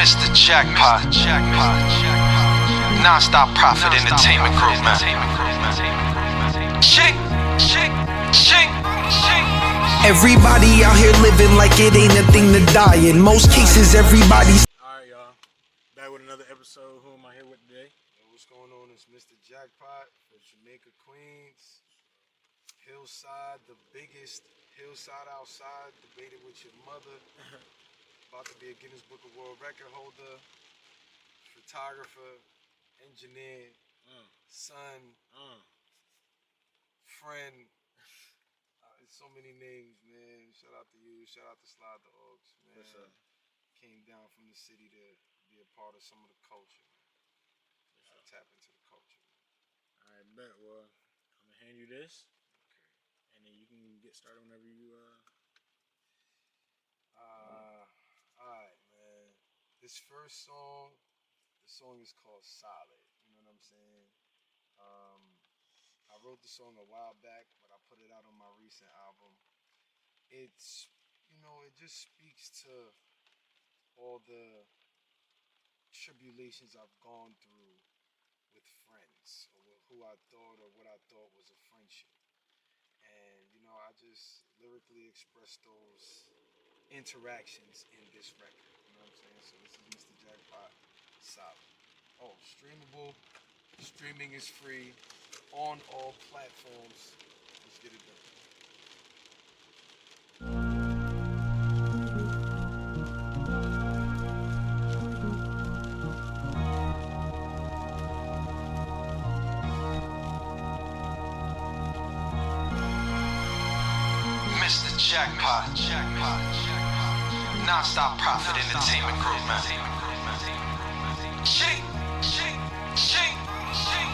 Mr. Jackpot. Non-stop profit entertainment group, man. Shake, shake, shake, shake. Everybody out here living like it ain't a thing to die. In most cases, everybody's. Alright, y'all. Back with another episode. Who am I here with today? What's going on? It's Mr. Jackpot from Jamaica, Queens. Hillside, the biggest hillside outside. Debated with your mother. About to be a Guinness Book of World Record holder. Photographer, engineer, son, friend. So many names, man. Shout out to you. Shout out to Slide the Oaks, man. Yes, sir. Came down from the city to be a part of some of the culture, man. Tap into the culture. Alright, bet. Well, I'm gonna hand you this. Okay. And then you can get started whenever you Alright, man. This first song, the song is called Solid. You know what I'm saying? I wrote the song a while back, but I put it out on my recent album. It's, it just speaks to all the tribulations I've gone through with friends, or with who I thought or what I thought was a friendship. And, I just lyrically express those interactions in this record. You know what I'm saying? So this is Mr. Jackpot, Solid. Oh, streamable. Streaming is free on all platforms. Let's get it done. Mr. Jackpot. Non-stop profit entertainment group, man. Shake, shake, shake, shake.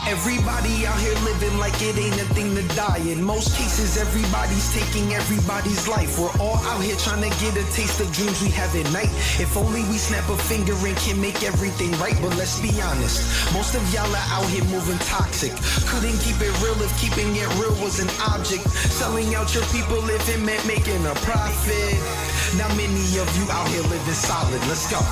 Everybody out here living like it ain't a thing to die. In most cases, everybody's taking everybody's life. We're all out here trying to get a taste of dreams we have at night. If only we snap a finger and can make everything right. But let's be honest, most of y'all are out here moving toxic. Couldn't keep it real if keeping it real was an object. Selling out your people if it meant making a profit. Now many of you out here living solid. Let's go.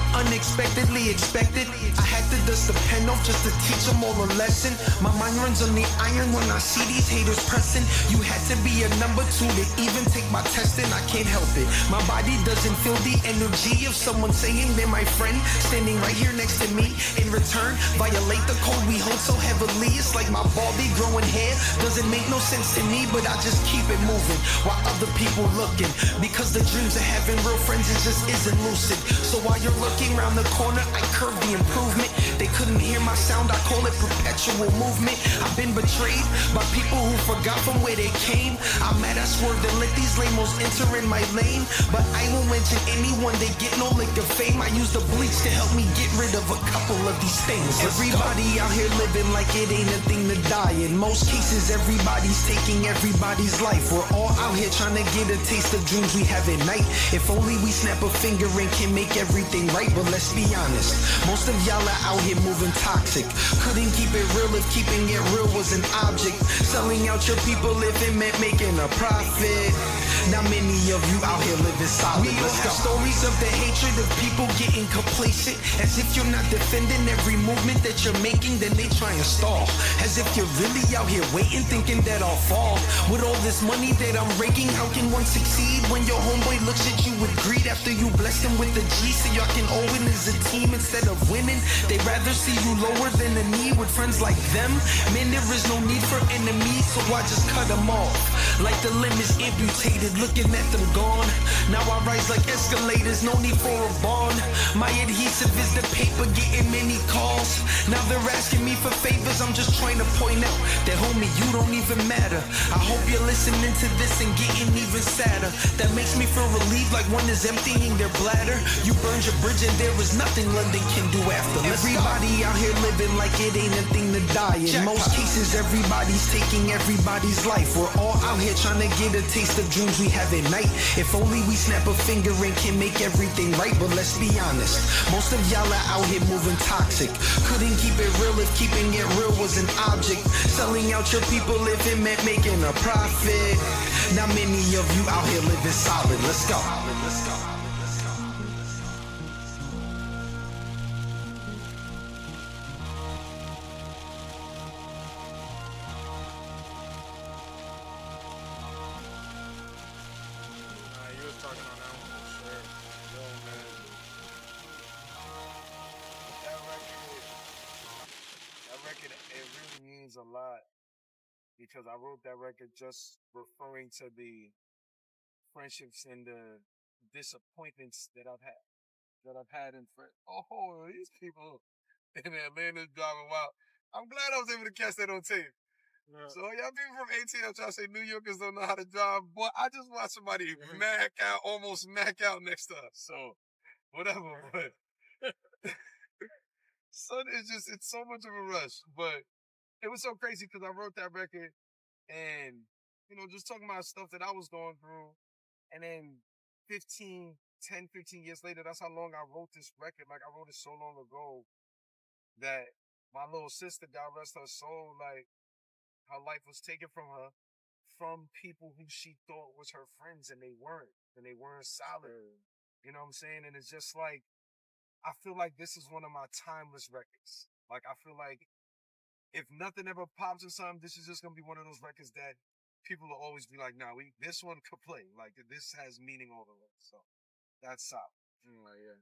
Unexpectedly expected, I had to dust the pen off just to teach them all a lesson. My mind runs on the iron when I see these haters pressing. You had to be a number 2 to even take my test, and I can't help it. My body doesn't feel the energy of someone saying they're my friend, standing right here next to me. In return, violate the code we hold so heavily. It's like my baldy growing hair doesn't make no sense to me, but I just keep it moving while other people looking. Because the dreams of having real friends, it just isn't lucid. So while you're looking round the corner, I curve the improvement. They couldn't hear my sound, I call it perpetual movement. I've been betrayed by people who forgot from where they came. I'm mad I swerved and let these lamos enter in my lane, but I won't mention anyone, they get no lick of fame. I use the bleach to help me get rid of a couple of these things. Everybody out here living like it ain't a thing to die. In most cases, everybody's taking everybody's life. We're all out here trying to get a taste of dreams we have at night. If only we snap a finger and can make everything right. But let's be honest, most of y'all are out here moving toxic. Couldn't keep it real if keeping it real was an object. Selling out your people if it meant making a profit. Now many of you out here living solid. We all have stories of the hatred of people getting complacent. As if you're not defending every movement that you're making, then they try and stall. As if you're really out here waiting, thinking that I'll fall. With all this money that I'm raking, how can one succeed when your homeboy looks at you with greed after you blessed him with the G so y'all can all win as a team instead of winning? They'd rather see you lower than a knee with friends like them. Man, there is no need for enemies, so I just cut them off. Like the limb is amputated, looking at them gone. Now I rise like escalators, no need for a bond. My adhesive is the paper, getting many calls. Now they're asking me for favors, I'm just trying to point out that homie, you don't even matter. I hope you're listening to this and getting even sadder. That makes me feel relieved like one is emptying their bladder. You burned your bridge and there is nothing London can do after. Everybody out here living like it ain't a thing to die. In most cases, everybody's taking everybody's life. We're all out here trying to get a taste of dreams we have at night. If only we snap a finger and can make everything right. But let's be honest, most of y'all are out here moving toxic. Couldn't keep it real if keeping it real was an object. Selling out your people if it meant making a profit. Now many of you out here living solid. Let's go. because I wrote that record just referring to the friendships and the disappointments that I've had in friends. Oh, these people in Atlanta driving wild. I'm glad I was able to catch that on tape. Yeah. So y'all people from 18, I'm trying to say New Yorkers don't know how to drive. Boy, I just watched somebody almost mac out next to us. So whatever, but so it's so much of a rush. But it was so crazy because I wrote that record and, just talking about stuff that I was going through. And then 15 years later, that's how long I wrote this record. Like, I wrote it so long ago that my little sister, God rest her soul, like, her life was taken from her from people who she thought was her friends, and they weren't. And they weren't solid. You know what I'm saying? And it's just like, I feel like this is one of my timeless records. Like, I feel like if nothing ever pops or something, this is just going to be one of those records that people will always be like, nah, this one could play. Like, this has meaning all the way. So, that's solid. Yeah.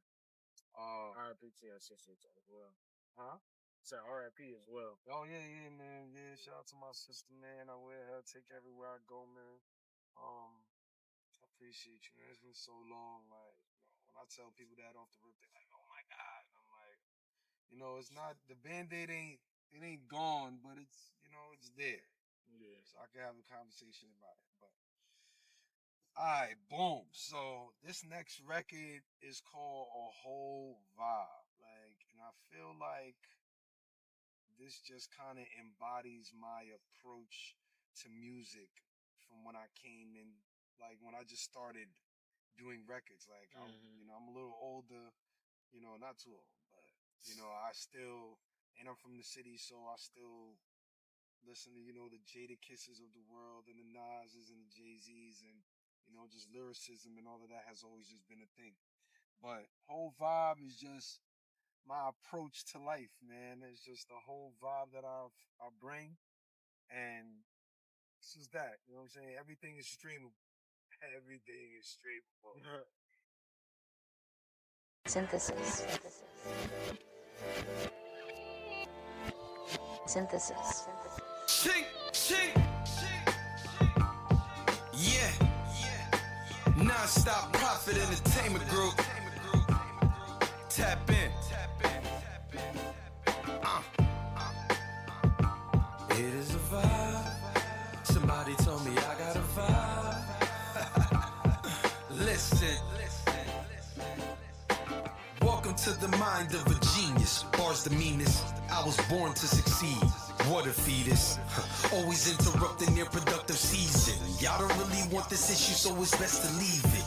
R.I.P. to your sister as well. Huh? Say R.I.P. as well. Oh, yeah, man. Yeah, shout out to my sister, man. I wear her, take her everywhere I go, man. I appreciate you, man. It's been so long. Like, when I tell people that off the rip, they're like, oh, my God. I'm like, it's not, the Band-Aid ain't gone, but it's, it's there. Yeah. So I can have a conversation about it. But alright, boom. So this next record is called A Whole Vibe. Like, and I feel like this just kind of embodies my approach to music from when I came in, like when I just started doing records. Like, I'm a little older, not too old, but I still, and I'm from the city, so I still listen to, the Jada Kisses of the world and the Nas's and the Jay-Z's and, just lyricism and all of that has always just been a thing. But Whole Vibe is just my approach to life, man. It's just the whole vibe that I bring. And this is that. You know what I'm saying? Everything is streamable. Everything is streamable. Synthesis. Ching. Yeah. Non-stop profit entertainment group. Tap in. It is a vibe. Somebody told me I got a vibe. Listen. Welcome to the mind of a genius. Bars the meanest. I was born to succeed. What a fetus. Always interrupting their productive season. Y'all don't really want this issue, so it's best to leave it.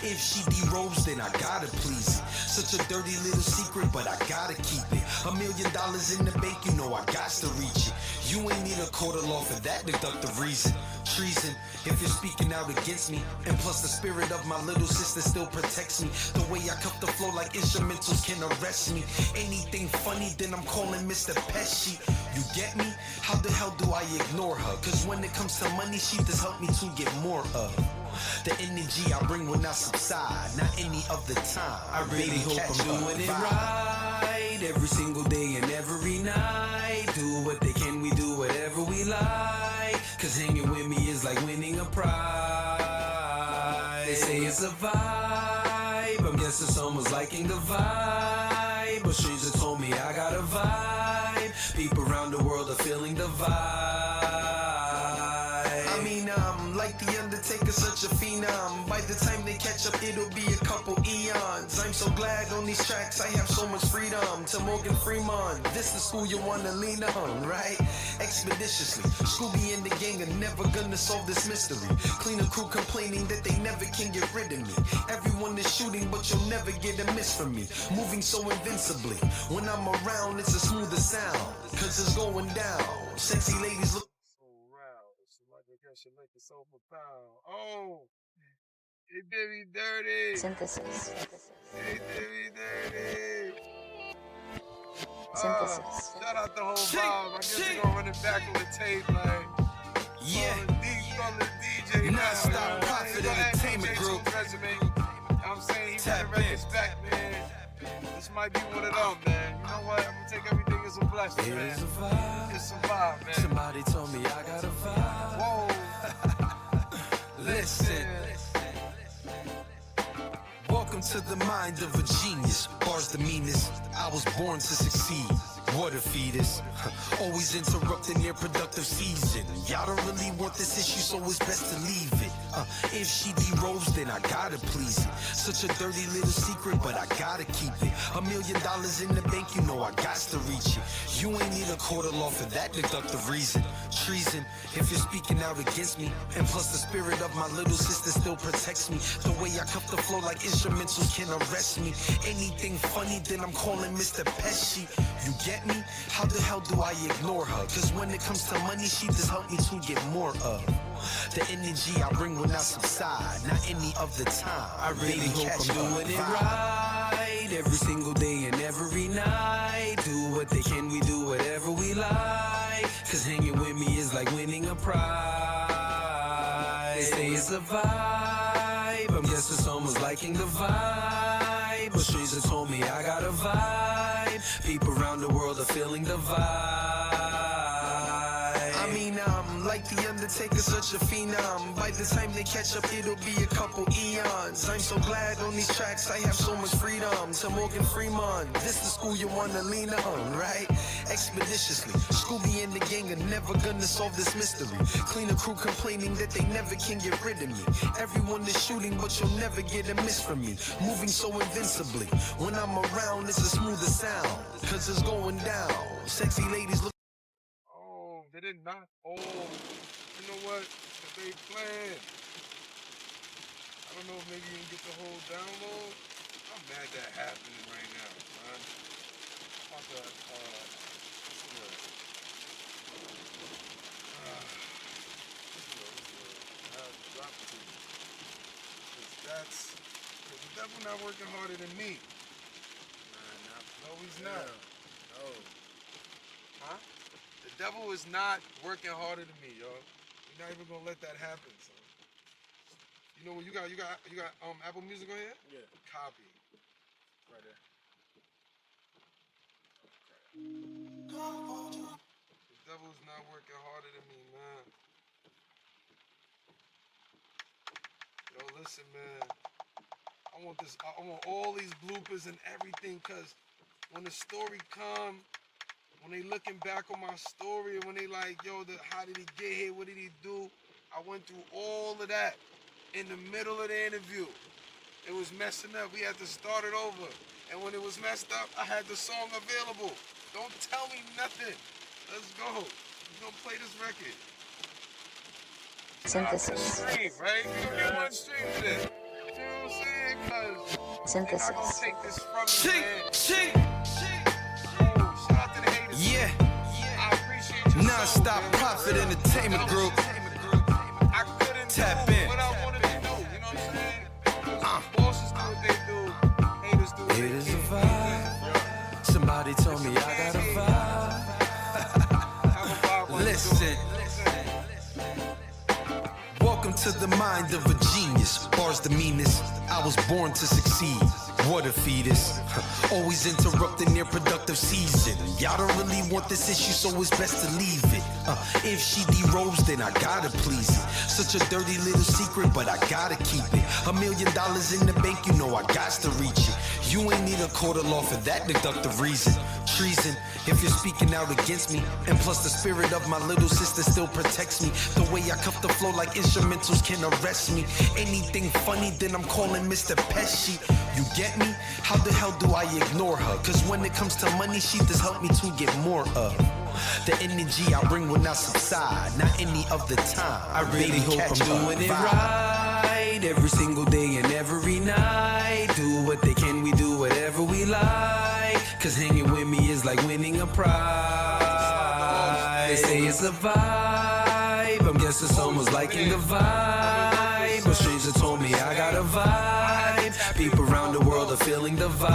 If she derobes, then I gotta please it. Such a dirty little secret, but I gotta keep it. $1 million in the bank, I got to reach it. You ain't need a court of law for that deductive reason. Treason, if you're speaking out against me. And plus the spirit of my little sister still protects me. The way I cuff the flow like instrumentals can arrest me. Anything funny, then I'm calling Mr. Pesci. You get me? How the hell do I ignore her? Cause when it comes to money, she just helped me to get more of. The energy I bring will not subside, not any of the time. I really hope I'm doing it right. Every single day and every night. Do what they can, we do whatever we like. Cause hanging with me is like winning a prize. They say it's a vibe, I'm guessing someone's liking the vibe. But stranger told me I got a vibe. People around the world are feeling the vibe. I mean, I'm like the Undertaker, such a phenom. By the time they catch up, it'll be a couple eons. I'm so glad on these tracks I have so much freedom. To Morgan Freeman, this the school you wanna lean on, right? Expeditiously, Scooby and the gang are never gonna solve this mystery. Clean a crew complaining that they never can get rid of me. Everyone is shooting, but you'll never get a miss from me. Moving so invincibly, when I'm around, it's a smoother sound. Cause it's going down. Sexy ladies look So round. Somebody got your liquor so profound. Oh, it did me dirty. Synthesis. It did me dirty. Synthesis. Shout out the whole vibe. I guess we gonna run it back on the tape, like. Yeah. From the DJ now. Non-stop profit entertainment group. I'm saying he Tap running records in. back, man. This might be one of them, man. You know what? I'm gonna take everything is a blessing, It man. is a vibe. It's a vibe, man. Somebody told me I got a vibe. Whoa. Listen. Welcome to the mind of a genius. Bars the meanest. I was born to succeed. What a fetus. Always interrupting their productive season. Y'all don't really want this issue, so it's best to leave it. If she derobes, then I gotta please it. Such a dirty little secret, but I gotta keep it. $1 million in the bank, you know I got to reach it. You ain't need a court of law for that deductive reason. Treason, if you're speaking out against me. And plus the spirit of my little sister still protects me. The way I cuff the flow like instrumentals can arrest me. Anything funny, then I'm calling Mr. Pesci. You get me? How the hell do I ignore her? Cause when it comes to money, she just helped me to get more of. The energy I bring will not subside, not any of the time. I really hope I'm doing it right. Every single day and every night. Do what they can, we do whatever we like. Cause hanging with me is like winning a prize. They say it's a vibe, I'm guessing someone's liking the vibe. But stranger told me I got a vibe. People around the world are feeling the vibe. I mean, I'm like the Undertaker, such a phenom. By the time they catch up, it'll be a couple eons. I'm so glad on these tracks I have so much freedom. To Morgan Freeman, this the school you wanna lean on, right? Expeditiously, Scooby and the gang are never gonna solve this mystery. Clean a crew complaining that they never can get rid of me. Everyone is shooting, but you'll never get a miss from me. Moving so invincibly, when I'm around, it's a smoother sound. Cause it's going down. Sexy ladies look. Oh, they did not. Oh, you know what? If they playing. I don't know if maybe you can get the whole download. I'm mad that happening right now, man. About to, drop it to you. Cause the devil not working harder than me. No, he's not. No. Huh? The devil is not working harder than me, yo. We're not even gonna let that happen. So, you know what? You got Apple Music on here? Yeah. Copy. Right there. The devil is not working harder than me, man. Yo, listen, man. I want all these bloopers and everything, cause when the story come, when they looking back on my story, and when they like, yo, how did he get here? What did he do? I went through all of that in the middle of the interview. It was messing up. We had to start it over. And when it was messed up, I had the song available. Don't tell me nothing. Let's go. We're gonna play this record. Synthesis. Stream, right? You don't get one stream to this. You know what I'm saying? Cause Synthesis. they're not gonna take this from me, man. Shake. Oh, shout out to the haters. Yeah. I appreciate you. Non-stop profit entertainment group. I couldn't Tap do in. what I wanted to do. You know what I'm saying? Bosses do what they do. Haters do what It they is a do. vibe. Somebody told me I got a vibe. Listen. Welcome to the mind of a genius. Bars the meanest. I was born to succeed. What a fetus. Always interrupting their productive season. Y'all don't really want this issue, so it's best to leave it. If she derobes, then I gotta please it. Such a dirty little secret, but I gotta keep it. $1 million in the bank, you know I got to reach it. You ain't need a court of law for that deductive reason. Treason, if you're speaking out against me. And plus the spirit of my little sister still protects me. The way I cuff the flow like instrumentals can arrest me. Anything funny, then I'm calling Mr. Pesci. You get me? How the hell do I ignore her? Cause when it comes to money, she just helped me to get more of. The energy I bring will not subside, not any of the time. I really hope I'm doing it right. Every single day and every night. Do what they can, we do whatever we like. Cause hanging with me is like winning a prize. They say it's a vibe, I'm guessing someone's liking the vibe. But stranger told me I got a vibe. People around the world are feeling the vibe.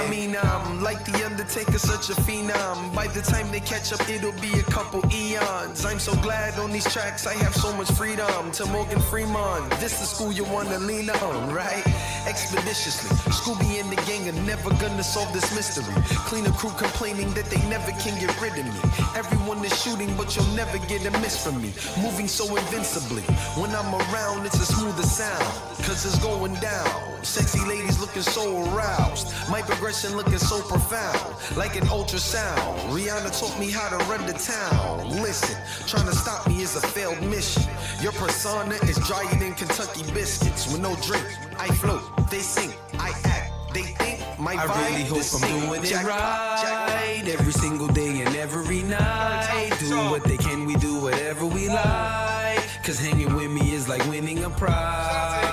I mean, I'm like the Undertaker, such such a phenom. By the time they catch up, it'll be a couple eons. I'm so glad on these tracks I have so much freedom. To Morgan Freeman, this the school you wanna lean on, right? Expeditiously, Scooby and the gang are never gonna solve this mystery. Cleaner crew complaining that they never can get rid of me. Everyone is shooting, but you'll never get a miss from me. Moving so invincibly, when I'm around it's a smoother sound, cause it's going down. Sexy ladies looking so aroused, my progression looking so profound, like an ultrasound. Rihanna taught me how to run the town. Listen, trying to stop me is a failed mission. Your persona is drier than Kentucky biscuits. With no drink, I float, they sing, I act, they think my vibe. I really hope I'm doing it Jackpot, right Jackpot. every single day and every night. Do what they can, we do whatever we like. Cause hanging with me is like winning a prize.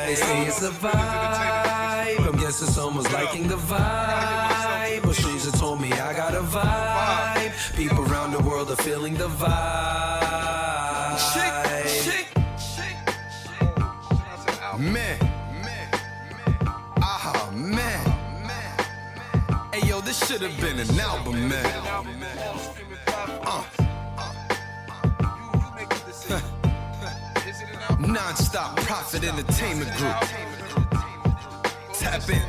They say it's a vibe, I'm guessing someone's liking the vibe. A stranger told me I got a vibe. People around the world are feeling the vibe. Man, aha, man. Hey yo, this should have been an album, man. Non-stop Profit Entertainment Group. Tap in.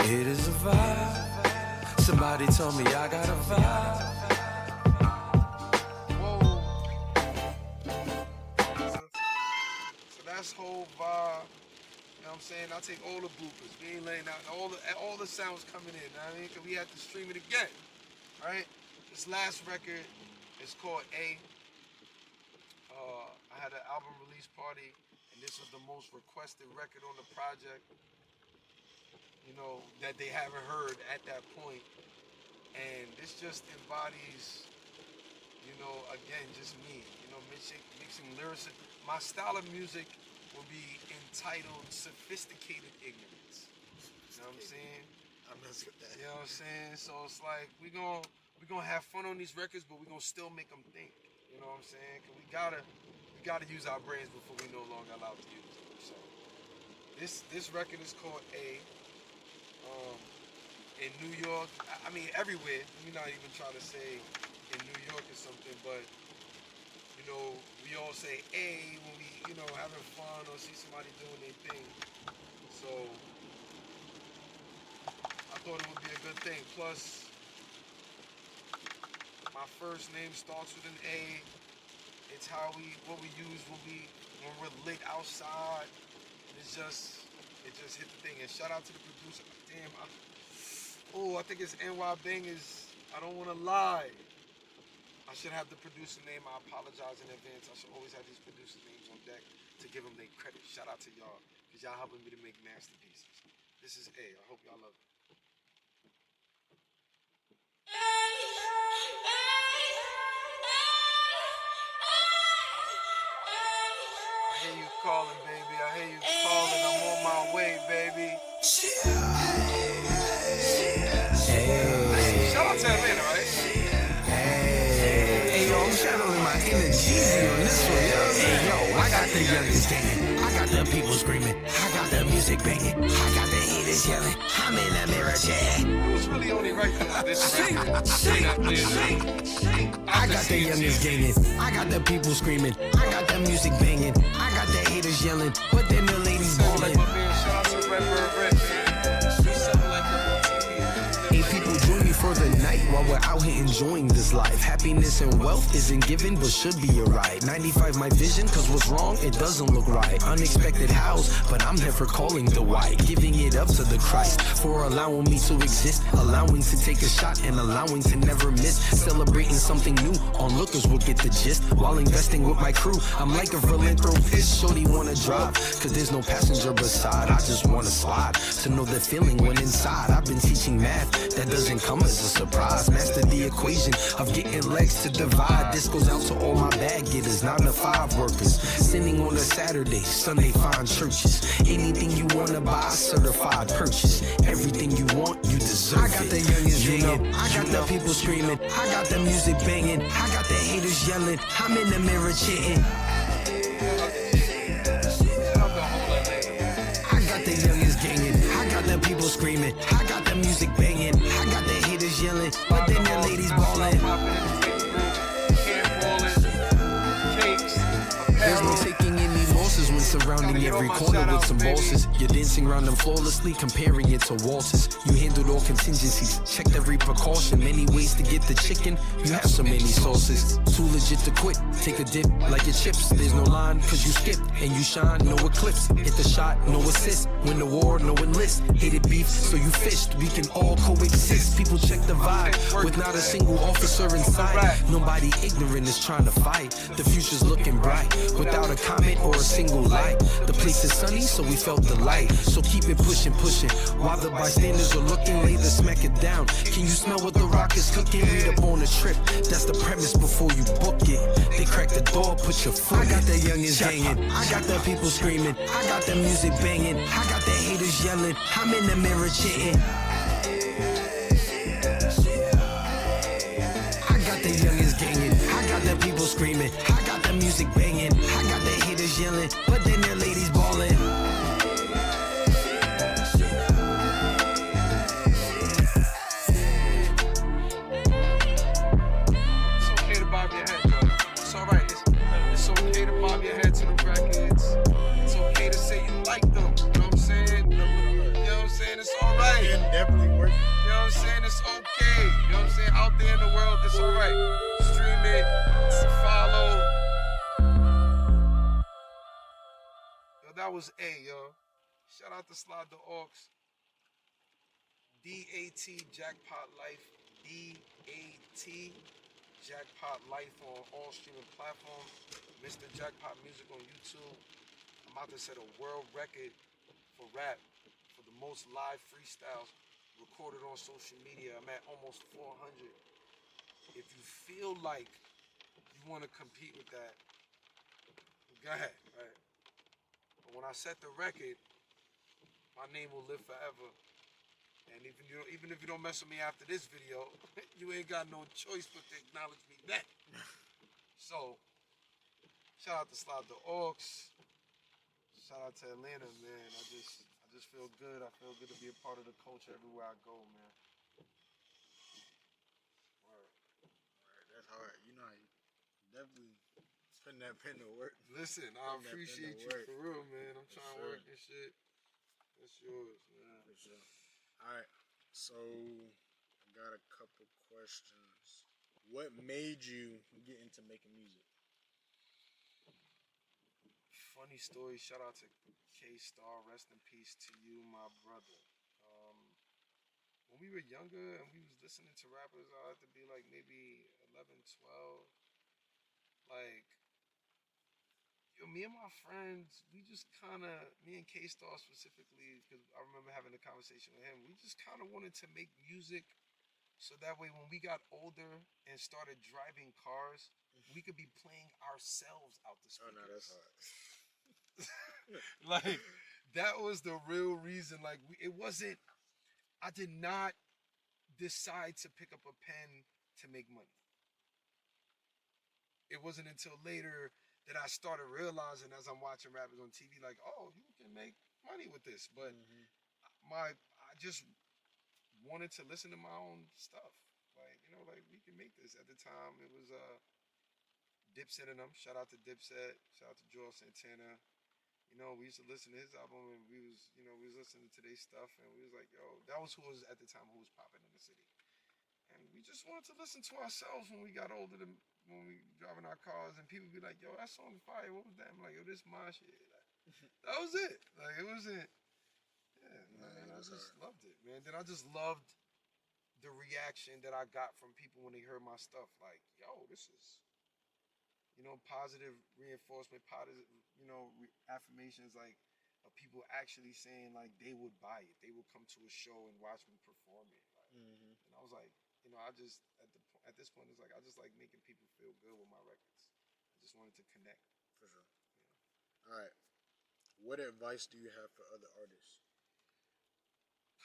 It is a vibe. Somebody told me I got a vibe. So that's whole vibe. You know what I'm saying? I take all the bloopers. We ain't laying out all the sounds coming in. You know what I mean? Cause we have to stream it again. Right? This last record is called A. I had an album release party, and this was the most requested record on the project. You know, that they haven't heard at that point. And this just embodies, you know, again, just me. You know, mixing lyrics. My style of music will be entitled Sophisticated Ignorance. You know what I'm saying? I mess with that. You know what I'm saying? So it's like, we gonna have fun on these records, but we gonna still make them think. You know what I'm saying? Cause we gotta use our brains before we no longer allowed to use them. So this record is called A. In New York, I mean everywhere. We're not even trying to say in New York or something, but you know, we all say "hey" when we, you know, having fun or see somebody doing their thing. So I thought it would be a good thing. Plus, my first name starts with an A. It's what we use when we're lit outside. And it just hit the thing. And shout out to the producer. Damn, I think it's NY Bangers. I don't want to lie. I should have the producer name. I apologize in advance. I should always have these producer names on deck to give them their credit. Shout out to y'all, because y'all helping me to make masterpieces. This is A. I hope y'all love it. I hear you calling, baby. I hear you calling. I'm on my way, baby. Shout out to Atlanta, right? Hey yo, I'm channeling my inner Jeezy on this one, yo. Hey yo, I got the youngest singing, I got the people screaming, I got the music banging, I got the haters yelling, I'm in the mirror chat. Who's really only right now? This I got the youngest gangin', I got the people screaming, I got the music banging, I got the haters yelling, but then the ladies ballin'. Shout out to Red. Hey, people join me for the night while we're out here enjoying this life. Happiness and wealth isn't given, but should be a right. 95 my vision, cause what's wrong, it doesn't look right. Unexpected hows, but I'm never calling the white. Giving it up to the Christ for allowing me to exist, allowing to take a shot and allowing to never miss. Celebrating something new, onlookers will get the gist. While investing with my crew, I'm like a philanthropist. Shorty wanna drive, cause there's no passenger beside. I just wanna slide, to know the feeling when inside. I've been teaching math, that doesn't come as a surprise. just mastered the equation of getting legs to divide. This goes out to all my bag getters, 9 to 5 workers. Sinning on a Saturday, Sunday find churches. Anything you wanna buy, certified purchase. Everything you want, you deserve it. I got the youngest banging, I got the people screaming, I got the music banging, I got the haters yelling, I'm in the mirror chitting. I got the youngest ganging, I got the people screaming, I got the music banging, I got the haters yelling, but then the ladies balling. There's no taking any losses when surrounding every corner with some bosses. You're dancing around them flawlessly, comparing it to waltzes. You handled all contingencies, checked every precaution. Many ways to get the chicken, you have so many sauces. Too legit to quit, take a dip like your chips. There's no line, cause you skip, and you shine, no eclipse. Hit the shot, no assist, win the war, no enlist. Hated beef, so you fished, we can all coexist. People check the vibe, with not a single officer inside. Nobody ignorant is trying to fight, the future's looking bright. Without a comment or a single light. The place is sunny, so we felt the light. So keep it pushing, pushing. While the bystanders are looking, lay the smack it down. Can you smell what the rock is cooking? Read up on the trip. That's the premise before you book it. They crack the door, put your foot. I got the youngins hanging. I got the people screaming. I got the music banging. I got the haters yelling. I'm in the mirror chitting. I got the youngins ganging. I got the people screaming. I got the music banging. I got the haters yelling, but then the ladies balling. It's okay to bob your head, bro. It's alright. It's okay to bob your head to the records. It's okay to say you like them. You know what I'm saying? You know what I'm saying? It's alright. It definitely worked. You know what I'm saying? It's okay. You know what I'm saying? Out there in the world, it's alright. Stream it, follow. Yo, that was A, yo. Shout out to Slide the Aux. DAT Jackpot Life. DAT Jackpot Life on all streaming platforms. Mr. Jackpot Music on YouTube. I'm about to set a world record for rap for the most live freestyles recorded on social media. I'm at almost 400. If you feel like you want to compete with that, go ahead, right? But when I set the record, my name will live forever. And even if you don't mess with me after this video, you ain't got no choice but to acknowledge me then. So, shout out to Slide the Aux. Shout out to Atlanta, man. I just feel good. I feel good to be a part of the culture everywhere I go, man. Word. That's hard. You know, you definitely putting that pen to work. Listen, I appreciate you for real, man. I'm trying to work this shit. That's yours, man. For sure. Alright, so I got a couple questions. What made you get into making music? Funny story, shout out to K-Star, rest in peace to you, my brother. When we were younger and we was listening to rappers, I had to be like maybe 11, 12. Like, yo, me and my friends, we just kind of, me and K-Star specifically, because I remember having a conversation with him, we just kind of wanted to make music so that way when we got older and started driving cars, we could be playing ourselves out the speakers. Oh, no, that's hard. Like, that was the real reason. Like, it wasn't, I did not decide to pick up a pen to make money. It wasn't until later that I started realizing as I'm watching rappers on TV, like, oh, you can make money with this. But I just wanted to listen to my own stuff. Like, you know, like, we can make this. At the time, it was Dipset and them. Shout out to Dipset. Shout out to Joel Santana. You know, we used to listen to his album and we was listening to their stuff and we was like, yo, that was who was at the time who was popping in the city. And we just wanted to listen to ourselves when we got older, when we driving our cars, and people be like, yo, that song fire, what was that? I'm like, yo, this my shit. Like, that was it. Like, it wasn't, yeah, man, I just loved it, man. Then I just loved the reaction that I got from people when they heard my stuff. Like, yo, this is, you know, positive reinforcement, positive, you know, affirmations, like, of people actually saying, like, they would buy it. They would come to a show and watch me perform it. Like, and I was like, you know, at this point, it's like I just like making people feel good with my records. I just wanted to connect. For sure. All right. What advice do you have for other artists?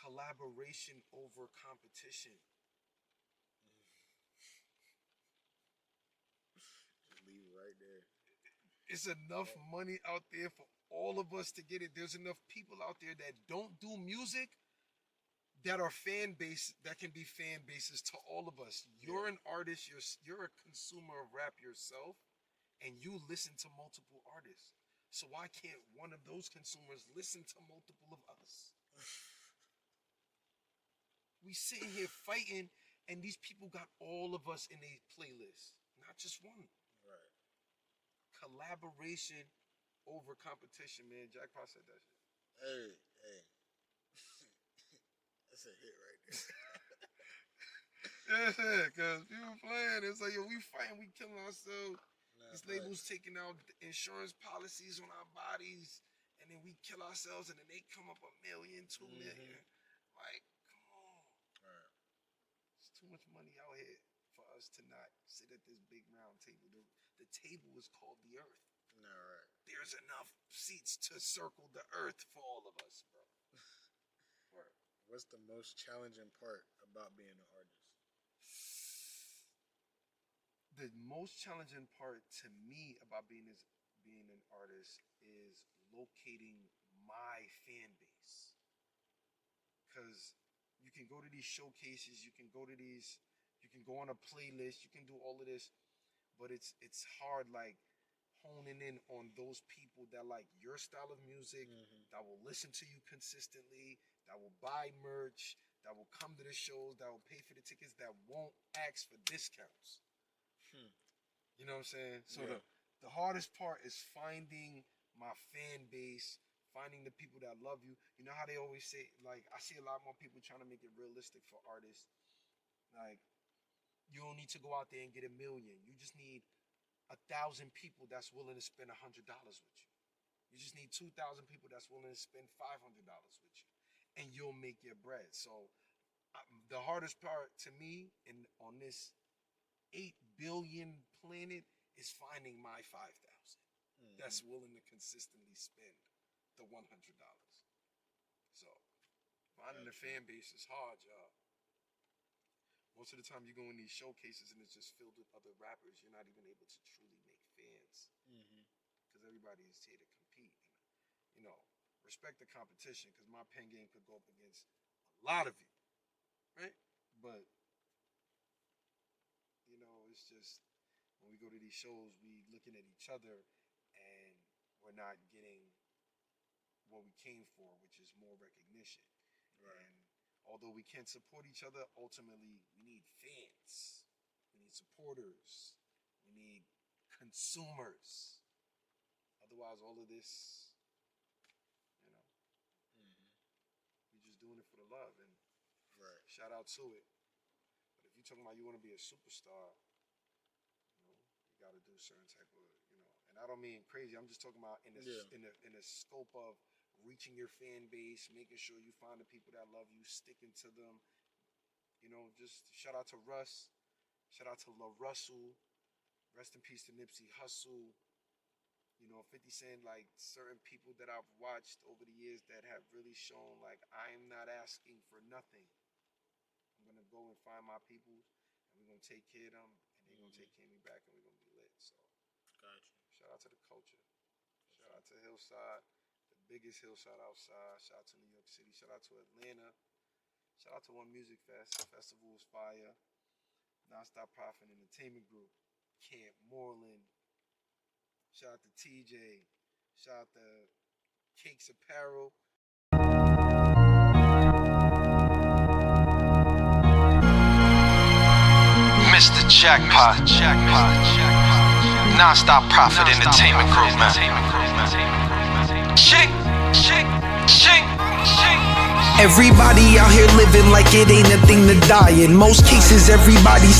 Collaboration over competition. Just leave it right there. It's enough money out there for all of us to get it. There's enough people out there that don't do music that are fan base that can be fan bases to all of us. You're an artist, you're a consumer of rap yourself, and you listen to multiple artists. So why can't one of those consumers listen to multiple of us? We sitting here fighting, and these people got all of us in a playlist, not just one. Right. Collaboration over competition, man. Jackpot said that shit. Hey. That's a hit right there. Yeah, because people playing, it's like, yo, we fighting, we killing ourselves. These labels taking out insurance policies on our bodies, and then we kill ourselves, and then they come up $1 million, $2 million. Like, come on. Right. It's too much money out here for us to not sit at this big round table. The table is called the earth. No, right. There's enough seats to circle the earth for all of us, bro. What's the most challenging part about being an artist? The most challenging part to me about being an artist is locating my fan base. Because you can go to these showcases, you can go on a playlist, you can do all of this, but it's hard, like, honing in on those people that like your style of music, that will listen to you consistently, that will buy merch, that will come to the shows, that will pay for the tickets, that won't ask for discounts. You know what I'm saying? So the hardest part is finding my fan base, finding the people that love you. You know how they always say, like, I see a lot more people trying to make it realistic for artists. Like, you don't need to go out there and get 1 million. You just need 1,000 people that's willing to spend $100 with you. You just need 2,000 people that's willing to spend $500 with you, and you'll make your bread. So the hardest part to me on this 8 billion planet is finding my 5,000 that's willing to consistently spend the $100. So finding the fan base is hard, y'all. Most of the time you go in these showcases and it's just filled with other rappers. You're not even able to truly make fans because everybody's here to compete. And, you know, respect the competition, because my pen game could go up against a lot of you, right? But you know, it's just when we go to these shows, we looking at each other and we're not getting what we came for, which is more recognition. Right. And although we can support each other, ultimately we need fans, we need supporters, we need consumers. Otherwise, all of this, you know, we're just doing it for the love, and shout out to it. But if you're talking about you want to be a superstar, you know, you got to do certain type of, you know, and I don't mean crazy. I'm just talking about in the scope of reaching your fan base, making sure you find the people that love you, sticking to them. You know, just shout out to Russ, shout out to La Russell, rest in peace to Nipsey Hussle. You know, 50 Cent, like certain people that I've watched over the years that have really shown, like, I'm not asking for nothing. I'm going to go and find my people, and we're going to take care of them, and they're going to take care of me back, and we're going to be lit. So, gotcha. Shout out to the culture. Shout out to Hillside, the biggest hillside outside. Shout out to New York City. Shout out to Atlanta. Shout out to One Music Fest. The festival was fire. Nonstop Profit Entertainment Group. Camp Moreland. Shout out to TJ. Shout out to Cakes Apparel. Mr. Jackpot. Nonstop Profit Entertainment Group, man. Shake. Everybody out here living like it ain't a thing to die. In most cases, everybody's